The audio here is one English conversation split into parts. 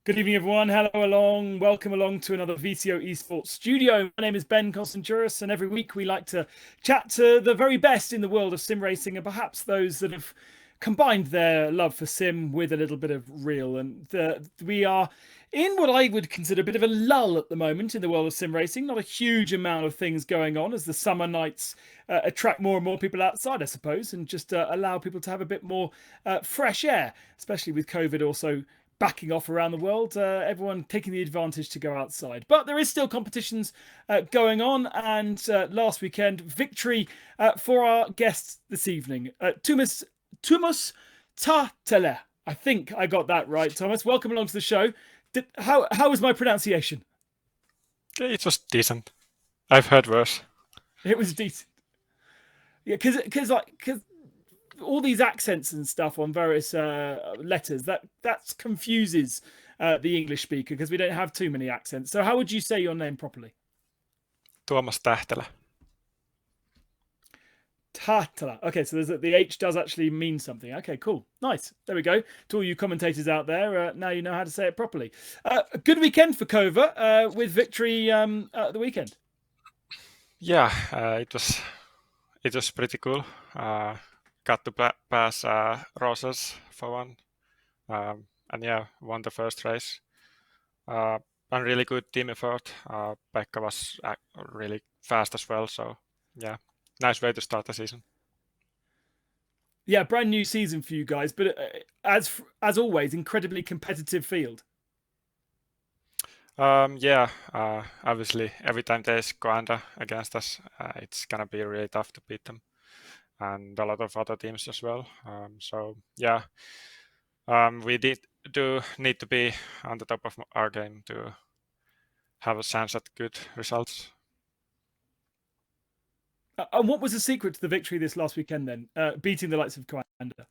Good evening, everyone. Hello along. Welcome along to another VCO Esports Studio. My name is Ben Constanduros, and every week we like to chat to the very best in the world of sim racing and perhaps those that have combined their love for sim with a little bit of real. And we are in what I would consider a bit of a lull at the moment in the world of sim racing. Not a huge amount of things going on as the summer nights attract more and more people outside, I suppose, and just allow people to have a bit more fresh air, especially with COVID also backing off around the world, everyone taking the advantage to go outside. But there is still competitions going on, and last weekend, victory for our guests this evening. Tuomas Tähtelä. I think I got that right, Thomas. Welcome along to the show. How was my pronunciation? It was decent. I've heard worse. It was decent. Yeah, because all these accents and stuff on various letters that confuses the English speaker because we don't have too many accents. So how would you say your name properly? Tuomas Tähtelä. Tähtelä. Okay, so the H does actually mean something. Okay, cool. Nice. There we go. To all you commentators out there, now you know how to say it properly. A good weekend for KOVA with victory at the weekend. Yeah, it was pretty cool. Got to pass Rosas for one, and yeah, won the first race. And really good team effort. Pekka was really fast as well, so yeah, nice way to start the season. Yeah, brand new season for you guys, but as always, incredibly competitive field. Yeah, obviously every time there's Coanda against us, it's gonna be really tough to beat them, and a lot of other teams as well. So yeah, we do need to be on the top of our game to have a chance at good results. And what was the secret to the victory this last weekend then, beating the likes of Coanda?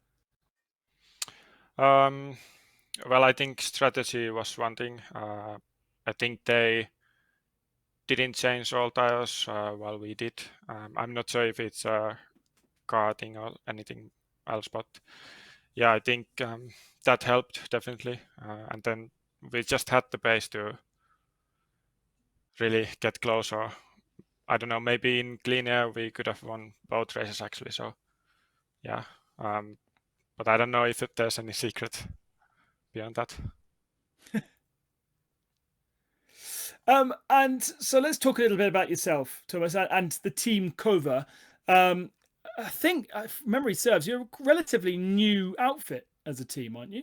Well, I think strategy was one thing. I think they didn't change all tires while we did. I'm not sure if it's karting or anything else, but yeah, I think that helped definitely. And then we just had the pace to really get close, or I don't know, maybe in clean air we could have won both races actually. So yeah, but I don't know if there's any secret beyond that. And so let's talk a little bit about yourself, Tuomas, and the team KOVA. I think, if memory serves, you're a relatively new outfit as a team, aren't you?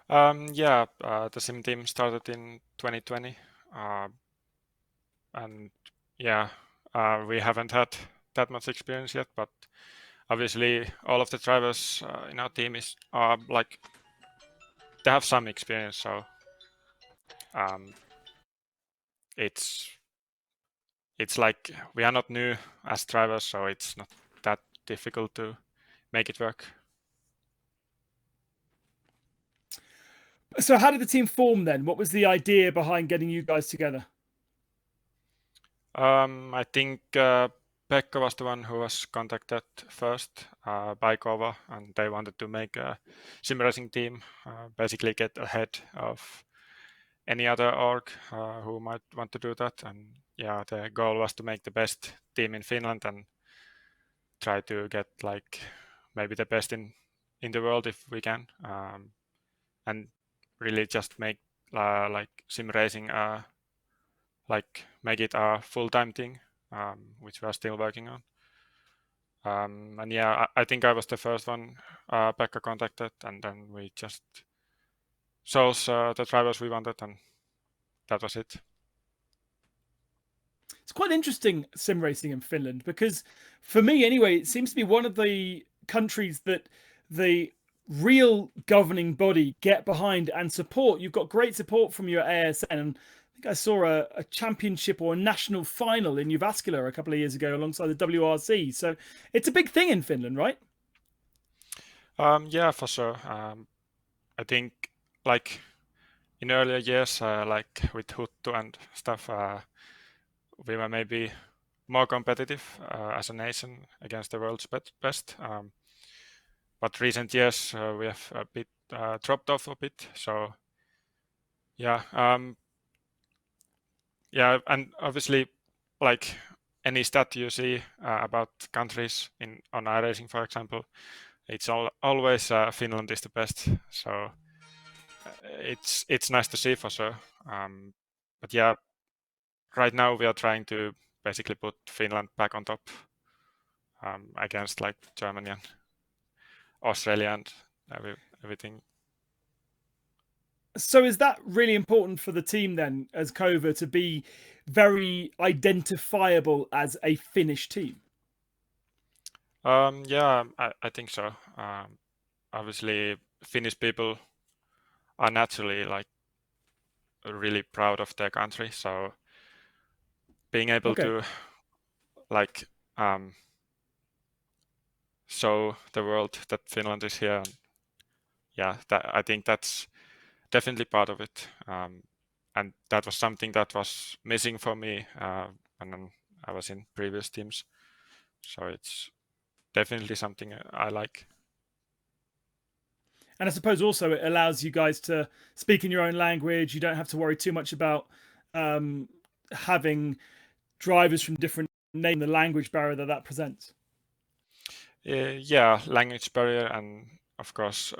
Yeah, the sim team started in 2020, and yeah, we haven't had that much experience yet, but obviously all of the drivers in our team are like they have some experience, so it's like we are not new as drivers, so it's not that difficult to make it work. So how did the team form then? What was the idea behind getting you guys together? I think Pekka was the one who was contacted first by KOVA, and they wanted to make a sim racing team, basically get ahead of any other org who might want to do that. And yeah, the goal was to make the best team in Finland and try to get like maybe the best in the world if we can, and really just make like sim racing like make it a full-time thing, which we are still working on. And yeah, I think I was the first one Pekka contacted, and then we just chose the drivers we wanted, and that was it. It's quite interesting sim racing in Finland because, for me anyway, it seems to be one of the countries that the real governing body get behind and support. You've got great support from your ASN, and I think I saw a championship or a national final in Jyväskylä a couple of years ago alongside the WRC. So it's a big thing in Finland, right? Yeah, for sure. I think like in earlier years, like with Huttu and stuff, we were maybe more competitive as a nation against the world's best. But recent years we have a bit dropped off a bit. So Yeah. Yeah, and obviously, like any stat you see about countries on iRacing, for example, it's always Finland is the best. So it's nice to see for sure. But yeah, right now we are trying to basically put Finland back on top against like Germany and Australia and everything. So is that really important for the team then, as KOVA, to be very identifiable as a Finnish team? Yeah, I think so. Obviously, Finnish people are naturally like really proud of their country, so being able Okay. to like show the world that Finland is here, and yeah, I think that's definitely part of it. And that was something that was missing for me when I was in previous teams. So it's definitely something I like. And I suppose also it allows you guys to speak in your own language. You don't have to worry too much about having drivers from different names, the language barrier that presents. Yeah, language barrier, and of course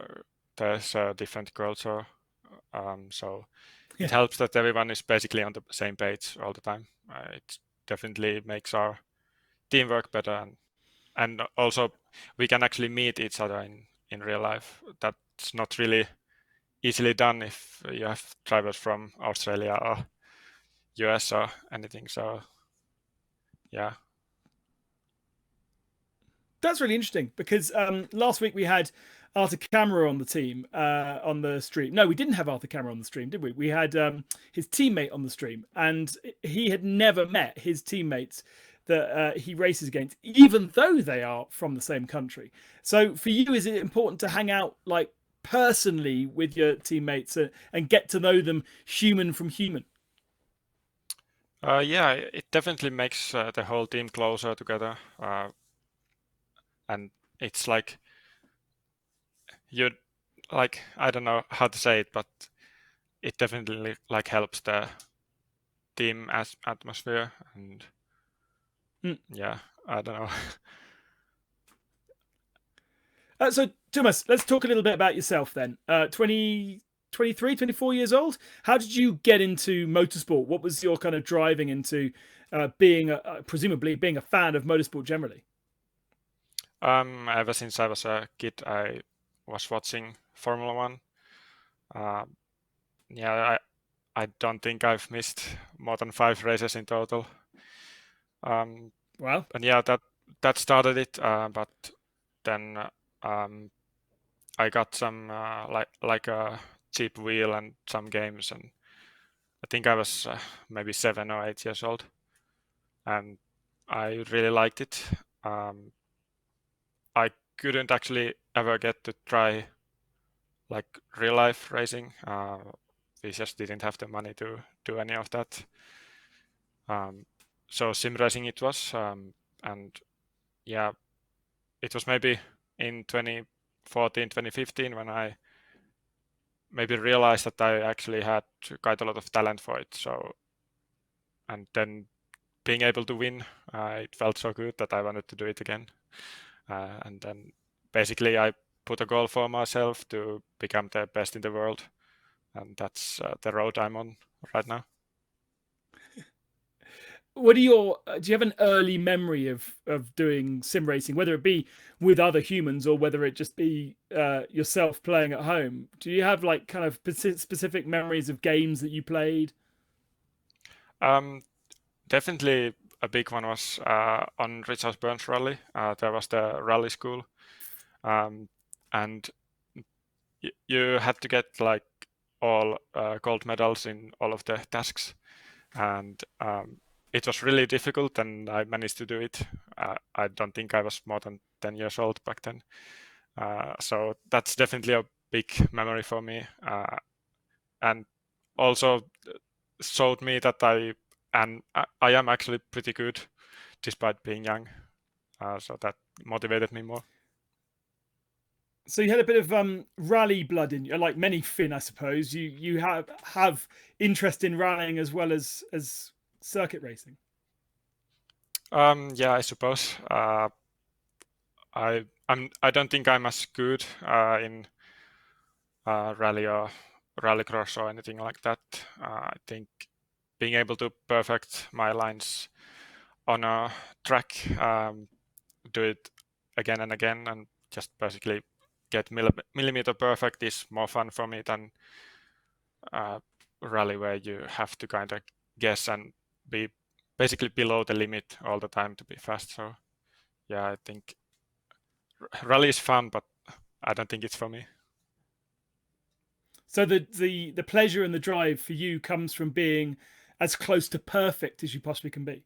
there's a different culture. So it Yeah. helps that everyone is basically on the same page all the time. It definitely makes our teamwork better, and also we can actually meet each other in real life. That's not really easily done if you have drivers from Australia or US or anything. So yeah. That's really interesting because last week we had Arthur Camera on the team on the stream. No, we didn't have Arthur Camera on the stream, did we? We had his teammate on the stream, and he had never met his teammates that he races against, even though they are from the same country. So for you, is it important to hang out like personally with your teammates and get to know them human from human? Yeah, it definitely makes the whole team closer together, and it's like you like I don't know how to say it, but it definitely like helps the team as atmosphere, and Mm. yeah, I don't know. So, Tuomas, let's talk a little bit about yourself then. 23, 24 years old. How did you get into motorsport? What was your kind of driving into being, presumably, being a fan of motorsport generally? Ever since I was a kid, I was watching Formula One. Uh, yeah, I don't think I've missed more than 5 races in total. Um, Well, and yeah, that started it. But then um, I got some like a cheap wheel and some games, and I think I was maybe 7 or 8 years old, and I really liked it. I couldn't actually ever get to try like real life racing. We just didn't have the money to do any of that. So sim racing it was, and yeah, it was maybe in 2014, 2015 when I maybe realized that I actually had quite a lot of talent for it. So, and then being able to win, it felt so good that I wanted to do it again. And then basically I put a goal for myself to become the best in the world, and that's the road I'm on right now. what are your? Do you have an early memory of doing sim racing, whether it be with other humans or whether it just be yourself playing at home? Do you have like kind of specific memories of games that you played? Um, Definitely a big one was on Richard Burns Rally. There was the rally school, um, and you had to get like all gold medals in all of the tasks, and it was really difficult, and I managed to do it. I don't think I was more than 10 years old back then, so that's definitely a big memory for me, and also showed me that I am actually pretty good despite being young. So that motivated me more. So you had a bit of rally blood in you, like many Finn, I suppose. You have interest in rallying as well as circuit racing. Yeah, I suppose. I don't think I'm as good in rally or rallycross or anything like that. I think being able to perfect my lines on a track, do it again and again, and just basically get millimeter perfect is more fun for me than rally where you have to kind of guess and be basically below the limit all the time to be fast. So yeah, I think rally is fun, but I don't think it's for me. So the pleasure and the drive for you comes from being as close to perfect as you possibly can be.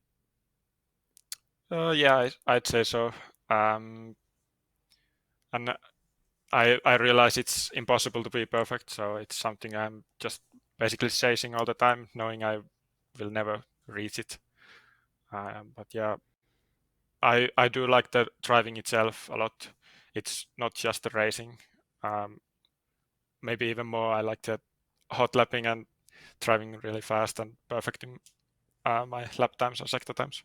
Yeah, I'd say so. And I realize it's impossible to be perfect, so it's something I'm just basically chasing all the time, knowing I will never reach it. But yeah, I do like the driving itself a lot. It's not just the racing. Maybe even more, I like the hot lapping and driving really fast and perfecting my lap times or sector times.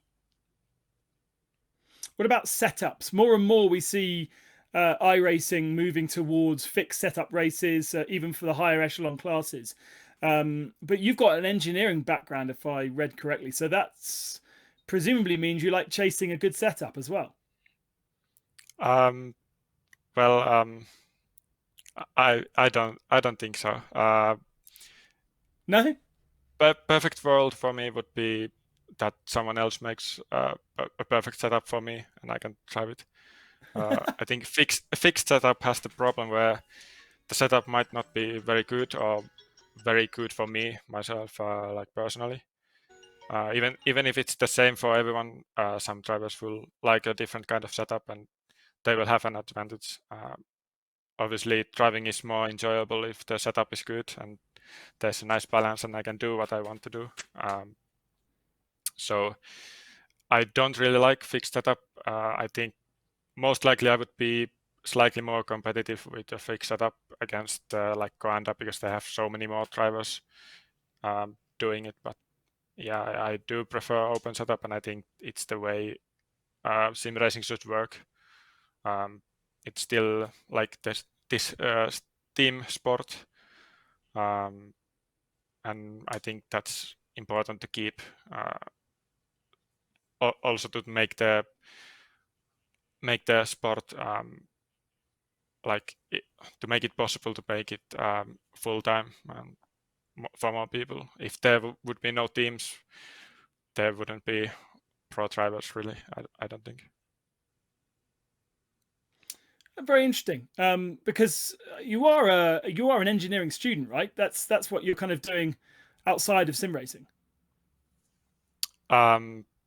What about setups? More and more we see iRacing moving towards fixed setup races, even for the higher echelon classes. But you've got an engineering background, if I read correctly, so that's presumably means you like chasing a good setup as well. Um, well, I don't think so. No? Perfect world for me would be that someone else makes a perfect setup for me and I can drive it. I think fixed setup has the problem where the setup might not be very good or very good for me myself, like personally. Even if it's the same for everyone, some drivers will like a different kind of setup and they will have an advantage. Obviously, driving is more enjoyable if the setup is good and there's a nice balance and I can do what I want to do. So I don't really like fixed setup. I think most likely I would be slightly more competitive with a fixed setup against like Coanda because they have so many more drivers doing it. But yeah, I do prefer open setup, and I think it's the way sim racing should work. It's still like this team sport, and I think that's important to keep. Also to make the sport like to make it possible to make it full time and for more people. If there would be no teams, there wouldn't be pro drivers really. I don't think. Very interesting, because you are an engineering student, right? That's what you're kind of doing outside of sim racing.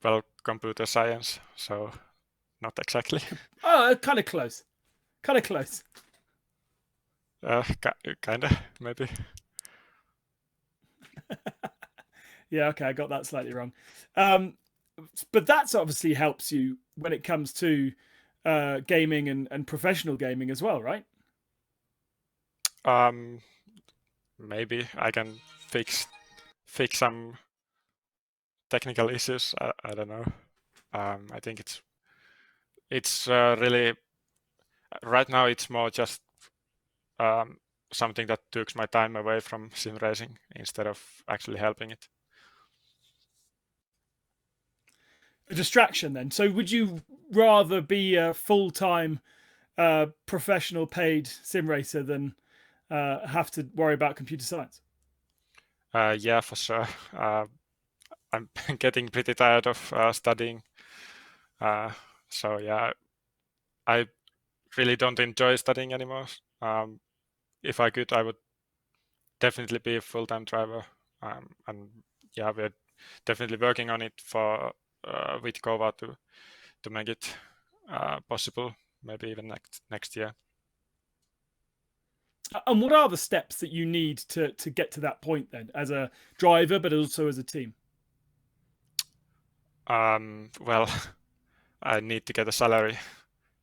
Well, computer science, so not exactly. Oh, kind of close, kind of close. Kinda, maybe. Yeah, okay, I got that slightly wrong. But that's obviously helps you when it comes to gaming and professional gaming as well, right? Maybe I can fix some technical issues. I don't know. I think it's really right now. It's more just something that takes my time away from sim racing instead of actually helping it. A distraction then. So would you rather be a full-time professional paid sim racer than have to worry about computer science? Yeah, for sure. I'm getting pretty tired of studying. So yeah, I really don't enjoy studying anymore. If I could, I would definitely be a full-time driver. And yeah, we're definitely working on it for with KOVA to make it possible. Maybe even next year. And what are the steps that you need to get to that point then, as a driver, but also as a team? Well, I need to get a salary.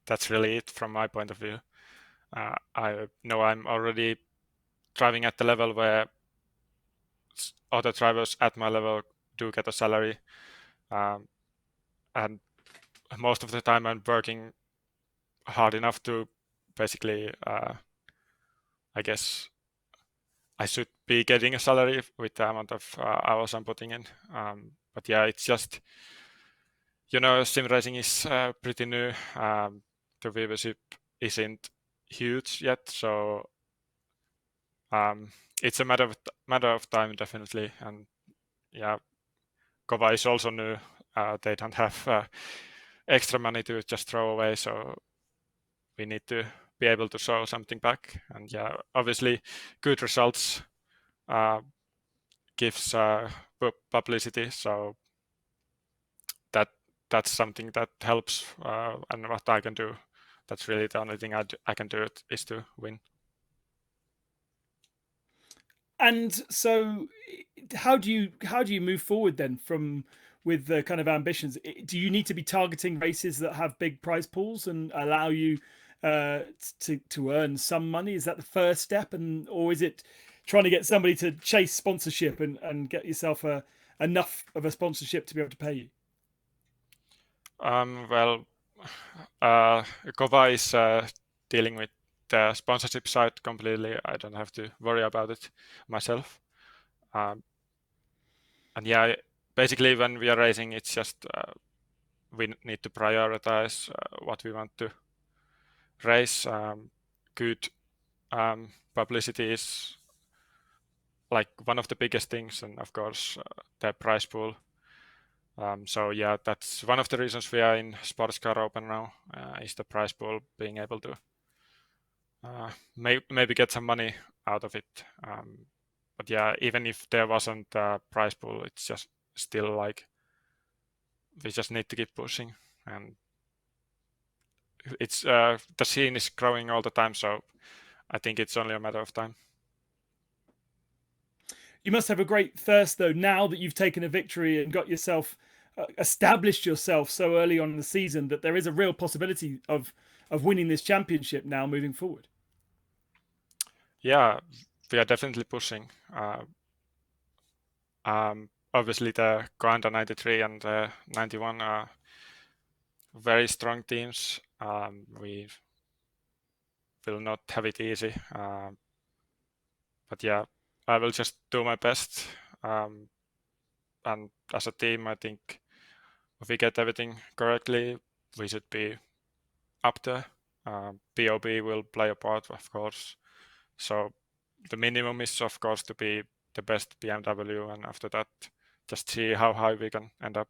That's really it from my point of view. I know I'm already driving at the level where other drivers at my level do get a salary, and most of the time I'm working hard enough to basically, I guess I should be getting a salary with the amount of hours I'm putting in. But yeah, it's just, sim racing is pretty new. The viewership isn't huge yet, so it's a matter of time, definitely. And yeah, KOVA is also new. They don't have extra money to just throw away, so we need to be able to show something back. And yeah, obviously, good results gives publicity, so that's something that helps. And what I can do, that's really the only thing I can do is to win. And so, how do you move forward then with the kind of ambitions? Do you need to be targeting races that have big prize pools and allow you to earn some money? Is that the first step, or is it trying to get somebody to chase sponsorship and get yourself enough of a sponsorship to be able to pay you? Well, KOVA is dealing with the sponsorship side completely. I don't have to worry about it myself. And yeah, basically when we are racing, it's just we need to prioritize what we want to race. Good publicity is like one of the biggest things, and of course the prize pool. So yeah, that's one of the reasons we are in Sports Car Open now, is the prize pool, being able to maybe get some money out of it. But yeah, even if there wasn't a prize pool, it's just still like we just need to keep pushing, and it's the scene is growing all the time, so I think it's only a matter of time. You must have a great thirst though, now that you've taken a victory and got yourself established yourself so early on in the season, that there is a real possibility of winning this championship now moving forward. Yeah, we are definitely pushing. Obviously the Coanda 93 and the 91 are very strong teams. We will not have it easy, but yeah, I will just do my best. And as a team, I think if we get everything correctly, we should be up there. POB will play a part, of course. So the minimum is, of course, to be the best BMW, and after that, just see how high we can end up.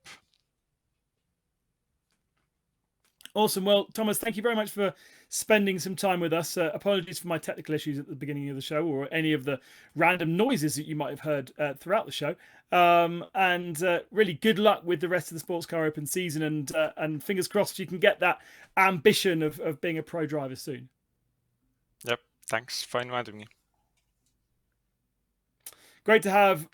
Awesome. Well, Tuomas, thank you very much for spending some time with us. Apologies for my technical issues at the beginning of the show, or any of the random noises that you might have heard throughout the show. And really good luck with the rest of the Sports Car Open season, and fingers crossed you can get that ambition of being a pro driver soon. Yep. Thanks for inviting me. Great to have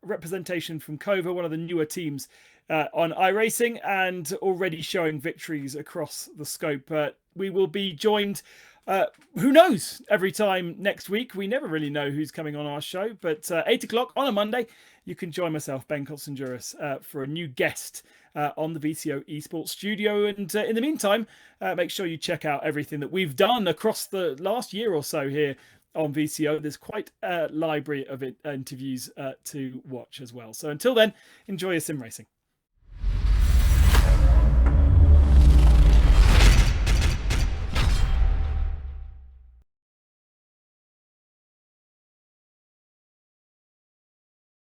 representation from KOVA, one of the newer teams on iRacing, and already showing victories across the scope. We will be joined, who knows, every time next week. We never really know who's coming on our show, but 8 o'clock on a Monday, you can join myself, Ben Constanduros, for a new guest on the VCO Esports Studio. And in the meantime, make sure you check out everything that we've done across the last year or so here on VCO. There's quite a library of interviews to watch as well. So until then, enjoy your sim racing.